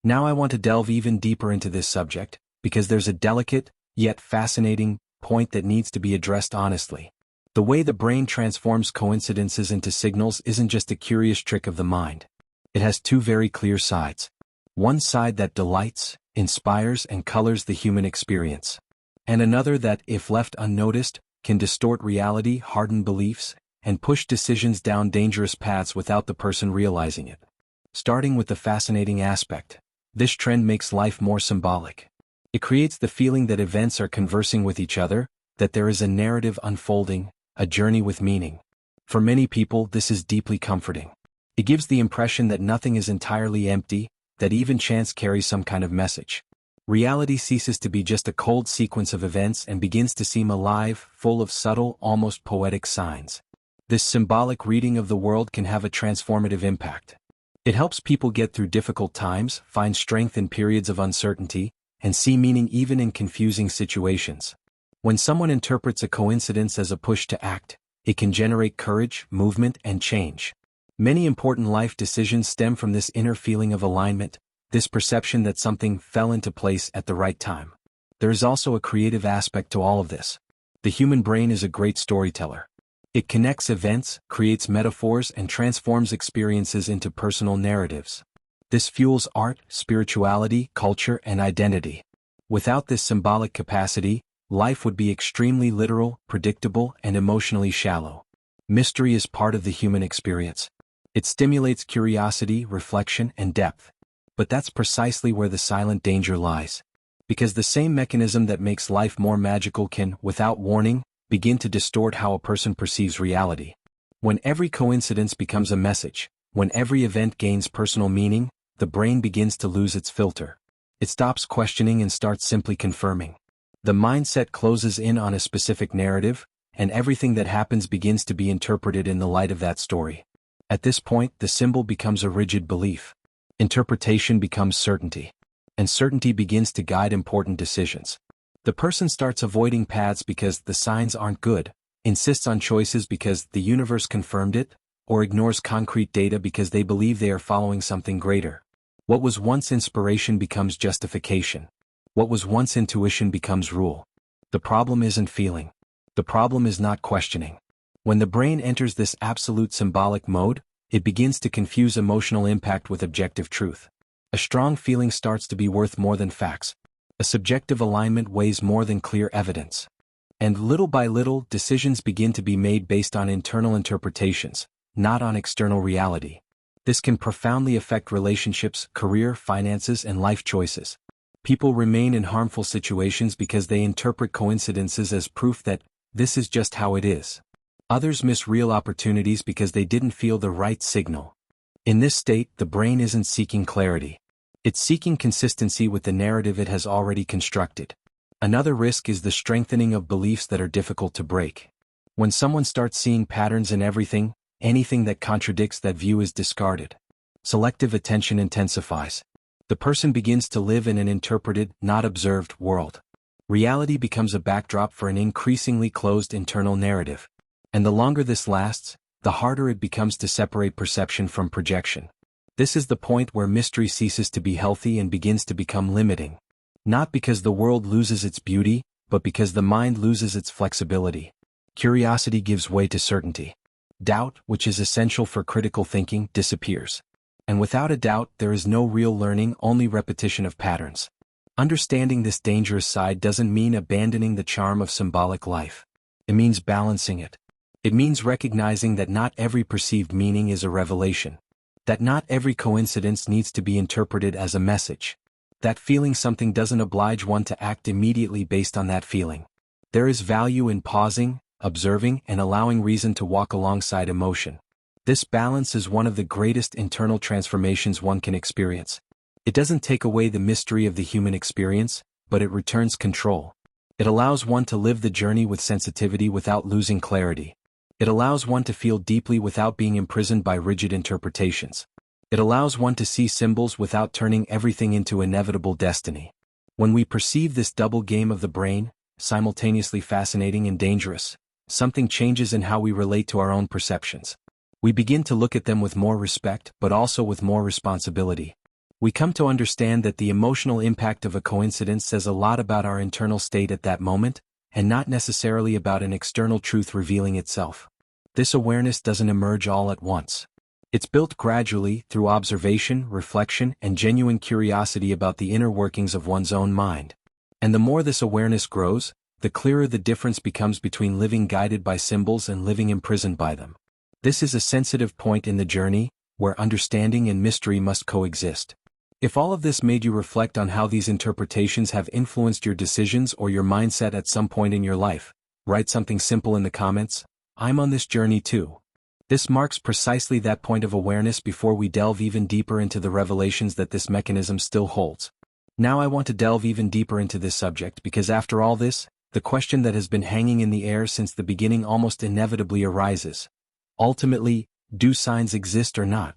Now I want to delve even deeper into this subject, because there's a delicate, yet fascinating, point that needs to be addressed honestly. The way the brain transforms coincidences into signals isn't just a curious trick of the mind. It has two very clear sides. One side that delights, inspires, and colors the human experience. And another that, if left unnoticed, can distort reality, harden beliefs, and push decisions down dangerous paths without the person realizing it. Starting with the fascinating aspect, this trend makes life more symbolic. It creates the feeling that events are conversing with each other, that there is a narrative unfolding, a journey with meaning. For many people, this is deeply comforting. It gives the impression that nothing is entirely empty, that even chance carries some kind of message. Reality ceases to be just a cold sequence of events and begins to seem alive, full of subtle, almost poetic signs. This symbolic reading of the world can have a transformative impact. It helps people get through difficult times, find strength in periods of uncertainty, and see meaning even in confusing situations. When someone interprets a coincidence as a push to act, it can generate courage, movement, and change. Many important life decisions stem from this inner feeling of alignment, this perception that something fell into place at the right time. There is also a creative aspect to all of this. The human brain is a great storyteller. It connects events, creates metaphors, and transforms experiences into personal narratives. This fuels art, spirituality, culture, and identity. Without this symbolic capacity, life would be extremely literal, predictable, and emotionally shallow. Mystery is part of the human experience. It stimulates curiosity, reflection, and depth. But that's precisely where the silent danger lies. Because the same mechanism that makes life more magical can, without warning, begin to distort how a person perceives reality. When every coincidence becomes a message, when every event gains personal meaning, the brain begins to lose its filter. It stops questioning and starts simply confirming. The mindset closes in on a specific narrative, and everything that happens begins to be interpreted in the light of that story. At this point, the symbol becomes a rigid belief. Interpretation becomes certainty. And certainty begins to guide important decisions. The person starts avoiding paths because the signs aren't good, insists on choices because the universe confirmed it, or ignores concrete data because they believe they are following something greater. What was once inspiration becomes justification. What was once intuition becomes rule. The problem isn't feeling. The problem is not questioning. When the brain enters this absolute symbolic mode, it begins to confuse emotional impact with objective truth. A strong feeling starts to be worth more than facts. A subjective alignment weighs more than clear evidence. And little by little, decisions begin to be made based on internal interpretations, not on external reality. This can profoundly affect relationships, career, finances, and life choices. People remain in harmful situations because they interpret coincidences as proof that this is just how it is. Others miss real opportunities because they didn't feel the right signal. In this state, the brain isn't seeking clarity. It's seeking consistency with the narrative it has already constructed. Another risk is the strengthening of beliefs that are difficult to break. When someone starts seeing patterns in everything, anything that contradicts that view is discarded. Selective attention intensifies. The person begins to live in an interpreted, not observed world. Reality becomes a backdrop for an increasingly closed internal narrative. And the longer this lasts, the harder it becomes to separate perception from projection. This is the point where mystery ceases to be healthy and begins to become limiting. Not because the world loses its beauty, but because the mind loses its flexibility. Curiosity gives way to certainty. Doubt, which is essential for critical thinking, disappears. And without a doubt, there is no real learning, only repetition of patterns. Understanding this dangerous side doesn't mean abandoning the charm of symbolic life. It means balancing it. It means recognizing that not every perceived meaning is a revelation. That not every coincidence needs to be interpreted as a message. That feeling something doesn't oblige one to act immediately based on that feeling. There is value in pausing, observing, and allowing reason to walk alongside emotion. This balance is one of the greatest internal transformations one can experience. It doesn't take away the mystery of the human experience, but it returns control. It allows one to live the journey with sensitivity without losing clarity. It allows one to feel deeply without being imprisoned by rigid interpretations. It allows one to see symbols without turning everything into inevitable destiny. When we perceive this double game of the brain, simultaneously fascinating and dangerous, something changes in how we relate to our own perceptions. We begin to look at them with more respect, but also with more responsibility. We come to understand that the emotional impact of a coincidence says a lot about our internal state at that moment, and not necessarily about an external truth revealing itself. This awareness doesn't emerge all at once. It's built gradually through observation, reflection, and genuine curiosity about the inner workings of one's own mind. And the more this awareness grows, the clearer the difference becomes between living guided by symbols and living imprisoned by them. This is a sensitive point in the journey, where understanding and mystery must coexist. If all of this made you reflect on how these interpretations have influenced your decisions or your mindset at some point in your life, write something simple in the comments. I'm on this journey too. This marks precisely that point of awareness before we delve even deeper into the revelations that this mechanism still holds. Now I want to delve even deeper into this subject because after all this, the question that has been hanging in the air since the beginning almost inevitably arises. Ultimately, do signs exist or not?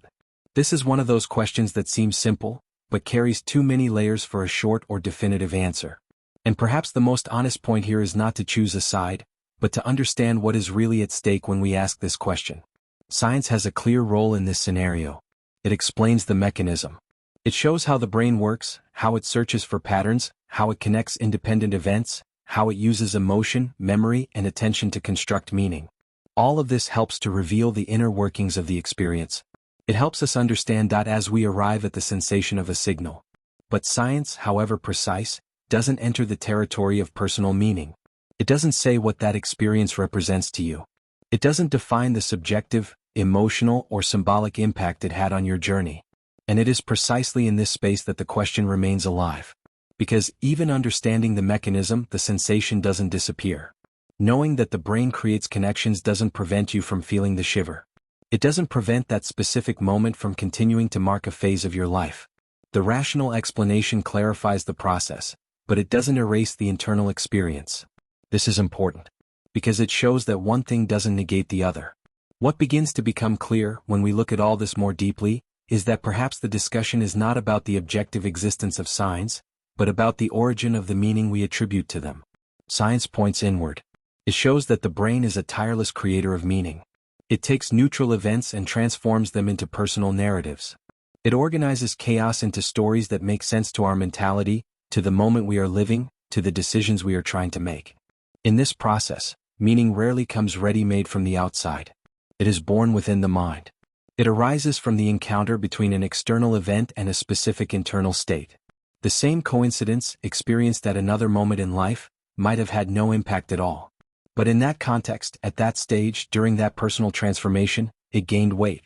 This is one of those questions that seems simple, but carries too many layers for a short or definitive answer. And perhaps the most honest point here is not to choose a side, but to understand what is really at stake when we ask this question. Science has a clear role in this scenario. It explains the mechanism. It shows how the brain works, how it searches for patterns, how it connects independent events, how it uses emotion, memory, and attention to construct meaning. All of this helps to reveal the inner workings of the experience. It helps us understand that as we arrive at the sensation of a signal. But science, however precise, doesn't enter the territory of personal meaning. It doesn't say what that experience represents to you. It doesn't define the subjective, emotional, or symbolic impact it had on your journey. And it is precisely in this space that the question remains alive. Because even understanding the mechanism, the sensation doesn't disappear. Knowing that the brain creates connections doesn't prevent you from feeling the shiver. It doesn't prevent that specific moment from continuing to mark a phase of your life. The rational explanation clarifies the process, but it doesn't erase the internal experience. This is important, because it shows that one thing doesn't negate the other. What begins to become clear, when we look at all this more deeply, is that perhaps the discussion is not about the objective existence of signs, but about the origin of the meaning we attribute to them. Science points inward. It shows that the brain is a tireless creator of meaning. It takes neutral events and transforms them into personal narratives. It organizes chaos into stories that make sense to our mentality, to the moment we are living, to the decisions we are trying to make. In this process, meaning rarely comes ready-made from the outside. It is born within the mind. It arises from the encounter between an external event and a specific internal state. The same coincidence, experienced at another moment in life, might have had no impact at all. But in that context, at that stage, during that personal transformation, it gained weight.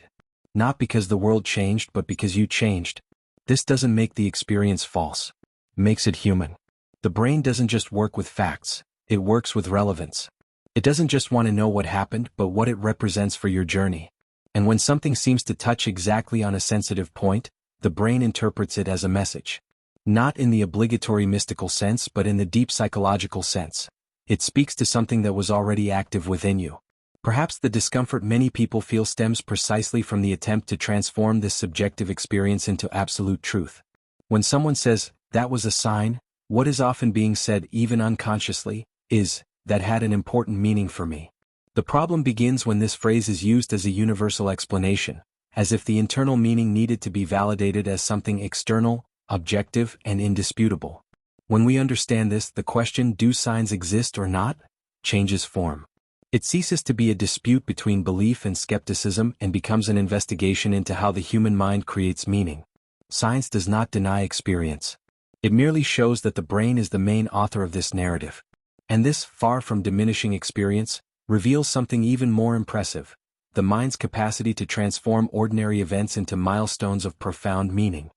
Not because the world changed, but because you changed. This doesn't make the experience false. It makes it human. The brain doesn't just work with facts, it works with relevance. It doesn't just want to know what happened, but what it represents for your journey. And when something seems to touch exactly on a sensitive point, the brain interprets it as a message. Not in the obligatory mystical sense, but in the deep psychological sense. It speaks to something that was already active within you. Perhaps the discomfort many people feel stems precisely from the attempt to transform this subjective experience into absolute truth. When someone says, "That was a sign," what is often being said, even unconsciously, is, "That had an important meaning for me." The problem begins when this phrase is used as a universal explanation, as if the internal meaning needed to be validated as something external, objective, and indisputable. When we understand this, the question, do signs exist or not, changes form. It ceases to be a dispute between belief and skepticism and becomes an investigation into how the human mind creates meaning. Science does not deny experience. It merely shows that the brain is the main author of this narrative. And this, far from diminishing experience, reveals something even more impressive: the mind's capacity to transform ordinary events into milestones of profound meaning.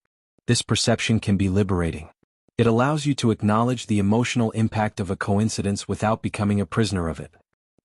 This perception can be liberating. It allows you to acknowledge the emotional impact of a coincidence without becoming a prisoner of it.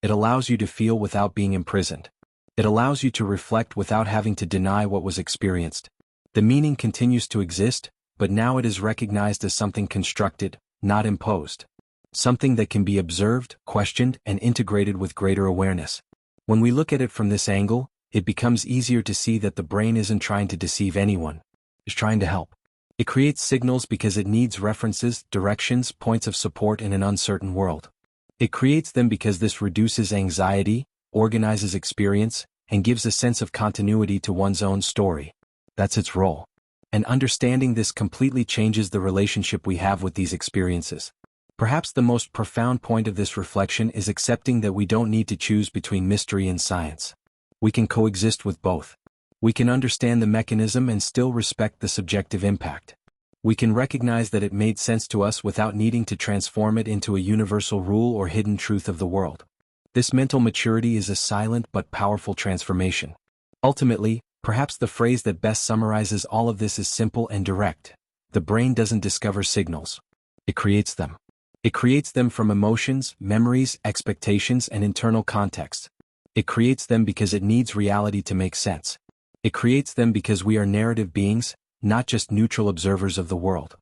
It allows you to feel without being imprisoned. It allows you to reflect without having to deny what was experienced. The meaning continues to exist, but now it is recognized as something constructed, not imposed. Something that can be observed, questioned, and integrated with greater awareness. When we look at it from this angle, it becomes easier to see that the brain isn't trying to deceive anyone. It's trying to help. It creates signals because it needs references, directions, points of support in an uncertain world. It creates them because this reduces anxiety, organizes experience, and gives a sense of continuity to one's own story. That's its role. And understanding this completely changes the relationship we have with these experiences. Perhaps the most profound point of this reflection is accepting that we don't need to choose between mystery and science. We can coexist with both. We can understand the mechanism and still respect the subjective impact. We can recognize that it made sense to us without needing to transform it into a universal rule or hidden truth of the world. This mental maturity is a silent but powerful transformation. Ultimately, perhaps the phrase that best summarizes all of this is simple and direct. The brain doesn't discover signals. It creates them. It creates them from emotions, memories, expectations, and internal context. It creates them because it needs reality to make sense. It creates them because we are narrative beings, not just neutral observers of the world.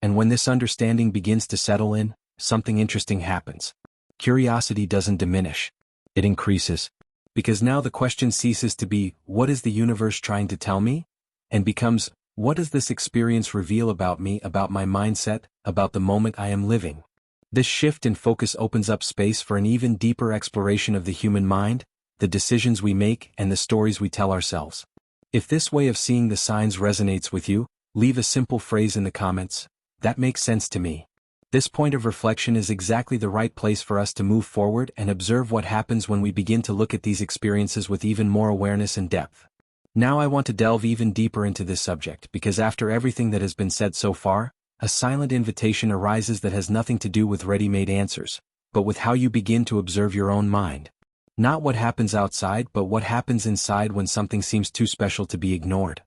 And when this understanding begins to settle in, something interesting happens. Curiosity doesn't diminish. It increases. Because now the question ceases to be, what is the universe trying to tell me? And becomes, what does this experience reveal about me, about my mindset, about the moment I am living? This shift in focus opens up space for an even deeper exploration of the human mind, the decisions we make, and the stories we tell ourselves. If this way of seeing the signs resonates with you, leave a simple phrase in the comments: that makes sense to me. This point of reflection is exactly the right place for us to move forward and observe what happens when we begin to look at these experiences with even more awareness and depth. Now I want to delve even deeper into this subject because after everything that has been said so far, a silent invitation arises that has nothing to do with ready-made answers, but with how you begin to observe your own mind. Not what happens outside, but what happens inside when something seems too special to be ignored.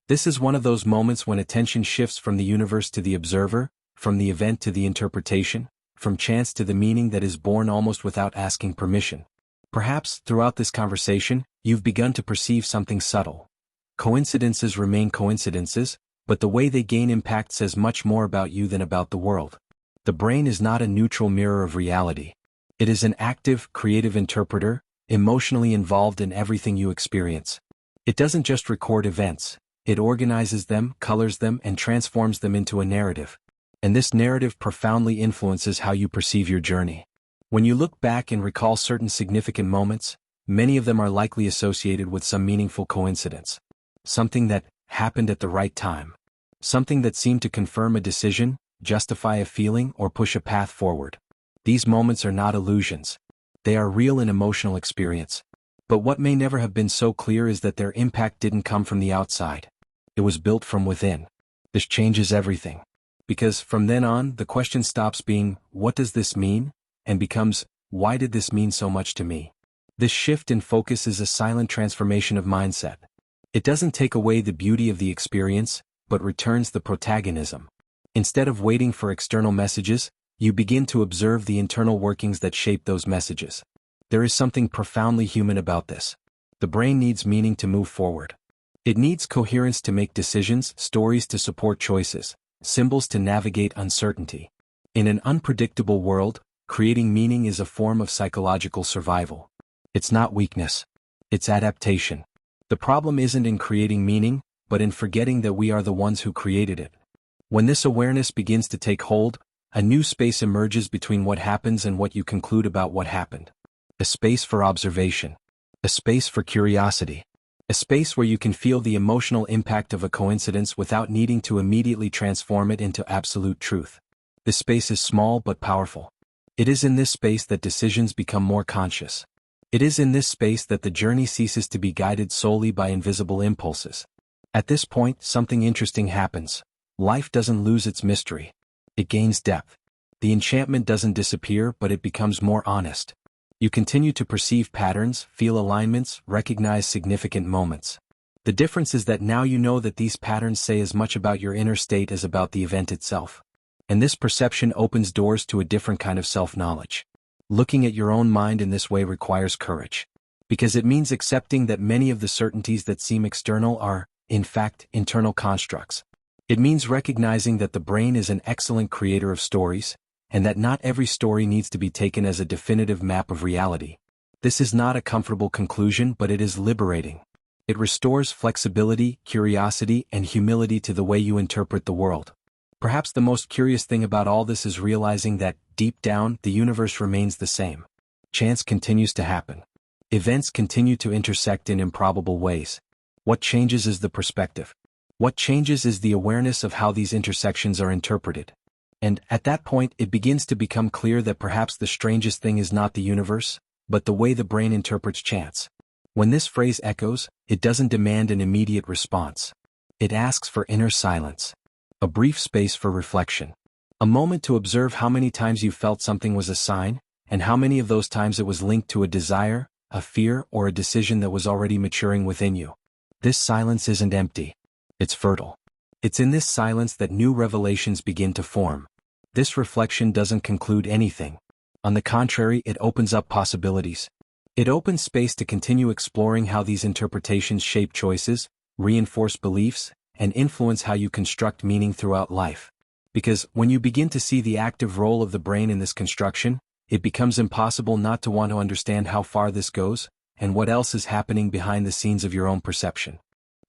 This is one of those moments when attention shifts from the universe to the observer, from the event to the interpretation, from chance to the meaning that is born almost without asking permission. Perhaps, throughout this conversation, you've begun to perceive something subtle. Coincidences remain coincidences, but the way they gain impact says much more about you than about the world. The brain is not a neutral mirror of reality. It is an active, creative interpreter, emotionally involved in everything you experience. It doesn't just record events, it organizes them, colors them, and transforms them into a narrative. And this narrative profoundly influences how you perceive your journey. When you look back and recall certain significant moments, many of them are likely associated with some meaningful coincidence. Something that happened at the right time. Something that seemed to confirm a decision, justify a feeling, or push a path forward. These moments are not illusions. They are real and emotional experience. But what may never have been so clear is that their impact didn't come from the outside. It was built from within. This changes everything. Because from then on, the question stops being, what does this mean? And becomes, why did this mean so much to me? This shift in focus is a silent transformation of mindset. It doesn't take away the beauty of the experience, but returns the protagonism. Instead of waiting for external messages, you begin to observe the internal workings that shape those messages. There is something profoundly human about this. The brain needs meaning to move forward. It needs coherence to make decisions, stories to support choices, symbols to navigate uncertainty. In an unpredictable world, creating meaning is a form of psychological survival. It's not weakness. It's adaptation. The problem isn't in creating meaning, but in forgetting that we are the ones who created it. When this awareness begins to take hold, a new space emerges between what happens and what you conclude about what happened. a space for observation, a space for curiosity, a space where you can feel the emotional impact of a coincidence without needing to immediately transform it into absolute truth. This space is small but powerful. It is in this space that decisions become more conscious. It is in this space that the journey ceases to be guided solely by invisible impulses. At this point, something interesting happens. Life doesn't lose its mystery. It gains depth. The enchantment doesn't disappear, but it becomes more honest. You continue to perceive patterns, feel alignments, recognize significant moments. The difference is that now you know that these patterns say as much about your inner state as about the event itself. And this perception opens doors to a different kind of self-knowledge. Looking at your own mind in this way requires courage. Because it means accepting that many of the certainties that seem external are, in fact, internal constructs. It means recognizing that the brain is an excellent creator of stories, and that not every story needs to be taken as a definitive map of reality. This is not a comfortable conclusion, but it is liberating. It restores flexibility, curiosity, and humility to the way you interpret the world. Perhaps the most curious thing about all this is realizing that, deep down, the universe remains the same. Chance continues to happen. Events continue to intersect in improbable ways. What changes is the perspective. What changes is the awareness of how these intersections are interpreted. And, at that point, it begins to become clear that perhaps the strangest thing is not the universe, but the way the brain interprets chance. When this phrase echoes, it doesn't demand an immediate response. It asks for inner silence. A brief space for reflection. A moment to observe how many times you felt something was a sign, and how many of those times it was linked to a desire, a fear, or a decision that was already maturing within you. This silence isn't empty. It's fertile. It's in this silence that new revelations begin to form. This reflection doesn't conclude anything. On the contrary, it opens up possibilities. It opens space to continue exploring how these interpretations shape choices, reinforce beliefs, and influence how you construct meaning throughout life. Because, when you begin to see the active role of the brain in this construction, it becomes impossible not to want to understand how far this goes, and what else is happening behind the scenes of your own perception.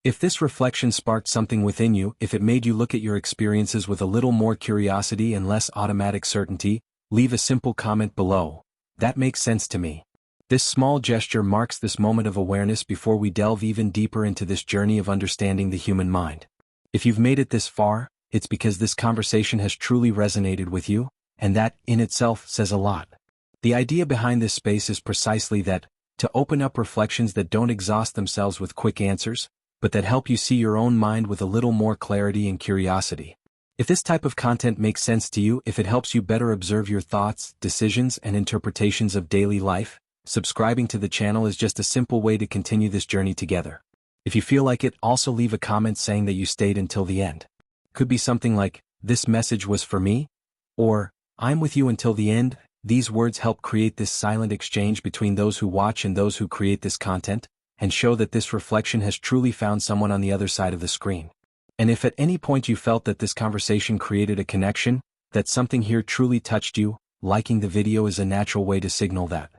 If this reflection sparked something within you, if it made you look at your experiences with a little more curiosity and less automatic certainty, leave a simple comment below. That makes sense to me. This small gesture marks this moment of awareness before we delve even deeper into this journey of understanding the human mind. If you've made it this far, it's because this conversation has truly resonated with you, and that, in itself, says a lot. The idea behind this space is precisely that, to open up reflections that don't exhaust themselves with quick answers, but that help you see your own mind with a little more clarity and curiosity. If this type of content makes sense to you, if it helps you better observe your thoughts, decisions, and interpretations of daily life, subscribing to the channel is just a simple way to continue this journey together. If you feel like it, also leave a comment saying that you stayed until the end. Could be something like, "This message was for me," or, "I'm with you until the end." These words help create this silent exchange between those who watch and those who create this content, and show that this reflection has truly found someone on the other side of the screen. And if at any point you felt that this conversation created a connection, that something here truly touched you, liking the video is a natural way to signal that.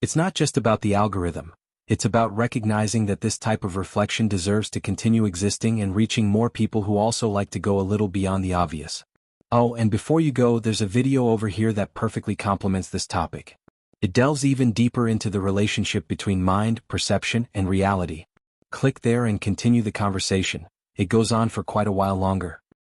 It's not just about the algorithm. It's about recognizing that this type of reflection deserves to continue existing and reaching more people who also like to go a little beyond the obvious. Oh, and before you go, there's a video over here that perfectly complements this topic. It delves even deeper into the relationship between mind, perception, and reality. Click there and continue the conversation. It goes on for quite a while longer.